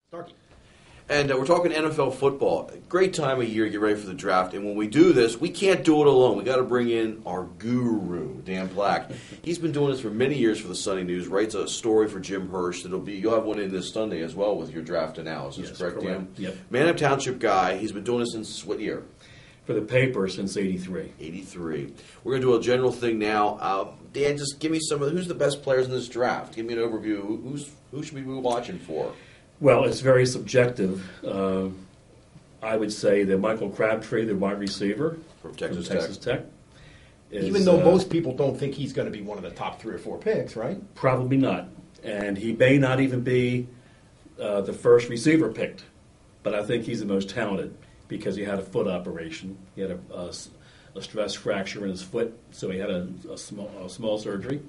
Starkey. And we're talking NFL football. Great time of year to get ready for the draft. And when we do this, we can't do it alone. We got to bring in our guru, Dan Black. He's been doing this for many years for the Sunday News. Writes a story for Jim Hirsch. You'll have one in this Sunday as well with your draft analysis. Yes, correct, Dan? Yep. Manham Township guy. He's been doing this since what year? For the paper since '83. 83. We're going to do a general thing now. Dan, just give me who's the best players in this draft? Give me an overview. Who should we be watching for? Well, it's very subjective. I would say that Michael Crabtree, the wide receiver From Texas Tech. Is, Even though most people don't think he's going to be one of the top 3 or 4 picks, right? Probably not. And he may not even be the first receiver picked. But I think he's the most talented because he had a foot operation. He had a stress fracture in his foot, so he had a small surgery.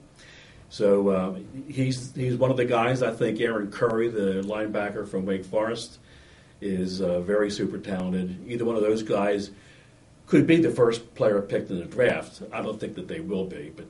So he's one of the guys. I think Aaron Curry, the linebacker from Wake Forest, is very super talented. Either one of those guys could be the first player picked in the draft. I don't think that they will be, but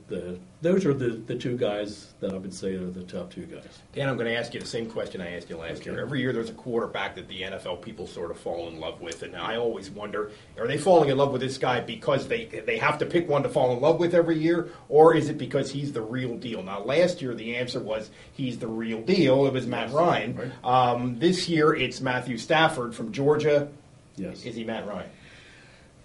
those are the 2 guys that I would say are the top 2 guys. Dan, I'm going to ask you the same question I asked you last year. Every year there's a quarterback that the NFL people sort of fall in love with, and I always wonder, are they falling in love with this guy because they have to pick one to fall in love with every year, or is it because he's the real deal? Now, last year the answer was he's the real deal. It was Matt Ryan. Right. This year it's Matthew Stafford from Georgia. Yes. Is he Matt Ryan?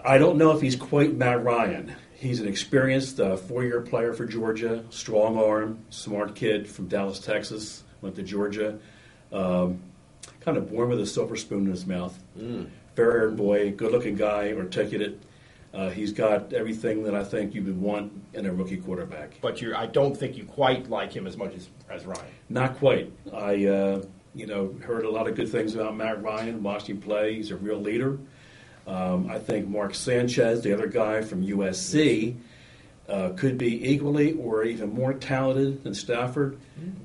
I don't know if he's quite Matt Ryan. He's an experienced 4-year player for Georgia, strong arm, smart kid from Dallas, Texas, went to Georgia. Kind of born with a silver spoon in his mouth. Fair-haired boy, good-looking guy, articulate. He's got everything that I think you would want in a rookie quarterback. But I don't think you quite like him as much as Ryan. Not quite. I heard a lot of good things about Matt Ryan, watched him play. He's a real leader. I think Mark Sanchez, the other guy from USC, could be equally or even more talented than Stafford,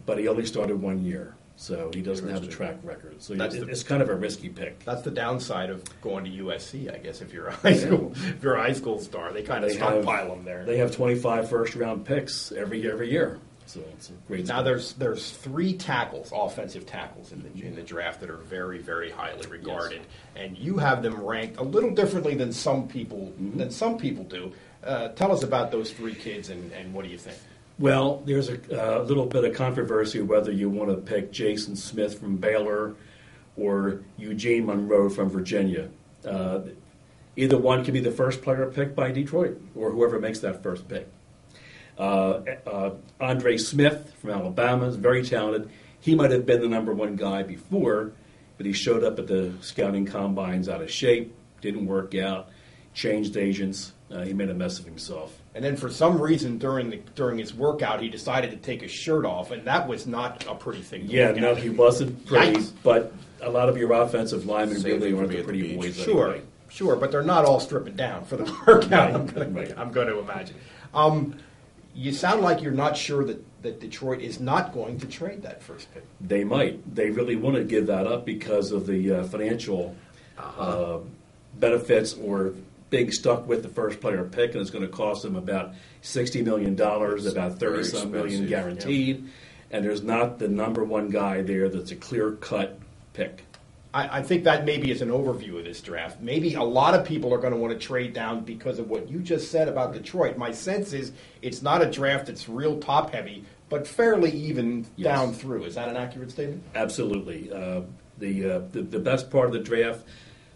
but he only started 1 year, so he doesn't have a track record. So it's kind of a risky pick. That's the downside of going to USC, I guess. If you're a high school star, they kind of stockpile them there. They have 25 first-round picks every year. So it's a great. Now there's 3 tackles, offensive tackles in the draft that are very, very highly regarded, and you have them ranked a little differently than some people do. Tell us about those 3 kids and what do you think? Well, there's a little bit of controversy whether you want to pick Jason Smith from Baylor or Eugene Monroe from Virginia. Either one can be the first player picked by Detroit or whoever makes that first pick. Andre Smith from Alabama is very talented. He might have been the number 1 guy before, but he showed up at the scouting combines out of shape, didn't work out, changed agents. He made a mess of himself. And then for some reason during his workout, he decided to take his shirt off, and that was not a pretty thing. He wasn't pretty, Yikes. But a lot of your offensive linemen really aren't the pretty boys. Sure, but they're not all stripping down for the workout. I'm going to imagine. You sound like you're not sure that Detroit is not going to trade that first pick. They might. They really want to give that up because of the financial benefits or being stuck with the first player pick, and it's going to cost them about $60 million, about 30-some million guaranteed, and there's not the number 1 guy there that's a clear-cut pick. I think that maybe is an overview of this draft. Maybe a lot of people are going to want to trade down because of what you just said about Detroit. My sense is it's not a draft that's real top-heavy, but fairly even down through. Is that an accurate statement? Absolutely. The best part of the draft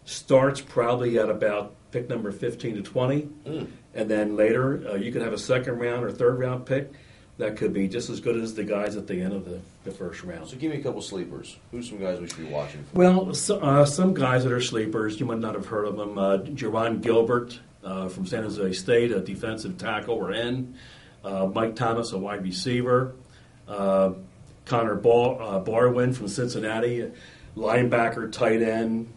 starts probably at about pick number 15 to 20, and then later you could have a second-round or third-round pick. That could be just as good as the guys at the end of the first round. So give me a couple sleepers. Who's some guys we should be watching for? Well, some guys that are sleepers, you might not have heard of them. Jerron Gilbert from San Jose State, a defensive tackle or end. Mike Thomas, a wide receiver. Connor Barwin from Cincinnati, linebacker, tight end,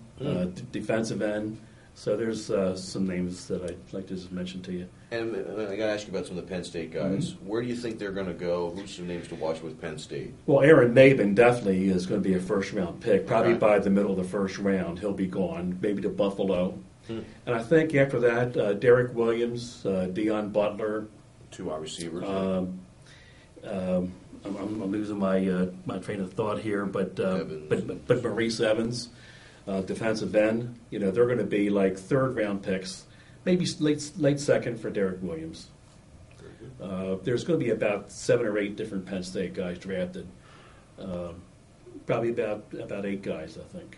defensive end. So there's some names that I'd like to just mention to you. And I got to ask you about some of the Penn State guys. Where do you think they're going to go? Who's some names to watch with Penn State? Well, Aaron Maben definitely is going to be a first-round pick. Probably by the middle of the first round, he'll be gone, maybe to Buffalo. And I think after that, Derek Williams, Deion Butler. 2 wide receivers. I'm losing my train of thought here, but Evans. but Maurice Evans, defensive end, they're going to be like third round picks, maybe late second for Derek Williams. There's going to be about 7 or 8 different Penn State guys drafted. Probably about 8 guys, I think.